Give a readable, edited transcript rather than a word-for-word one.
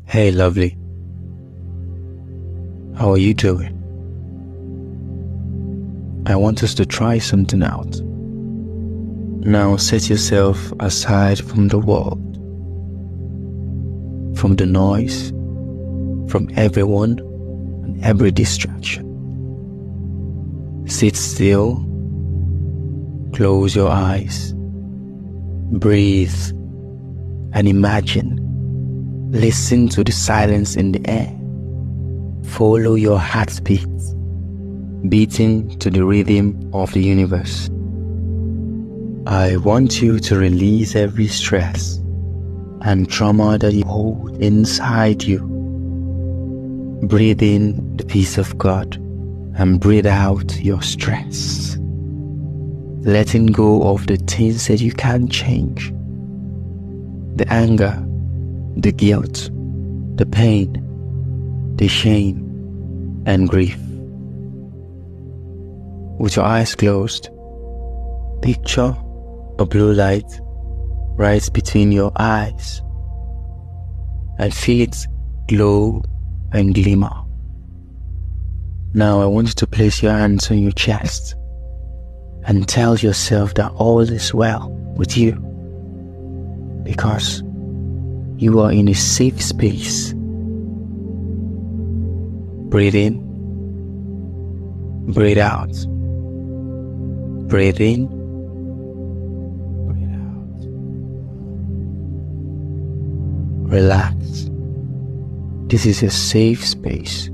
Hey lovely, how are you doing? I want us to try something out. Now set yourself aside from the world, from the noise, from everyone and every distraction. Sit still, close your eyes, breathe, and imagine. Listen to the silence in the air. Follow your heartbeat, beating to the rhythm of the universe. I want you to release every stress and trauma that you hold inside you. Breathe in the peace of God and breathe out your stress. Letting go of the things that you can't change. The anger, the guilt, the pain, the shame, and grief. With your eyes closed, picture a blue light right between your eyes and feel it glow and glimmer. Now I want you to place your hands on your chest and tell yourself that all is well with you, because you are in a safe space. Breathe in, breathe out. Breathe in, breathe out. Relax. This is a safe space.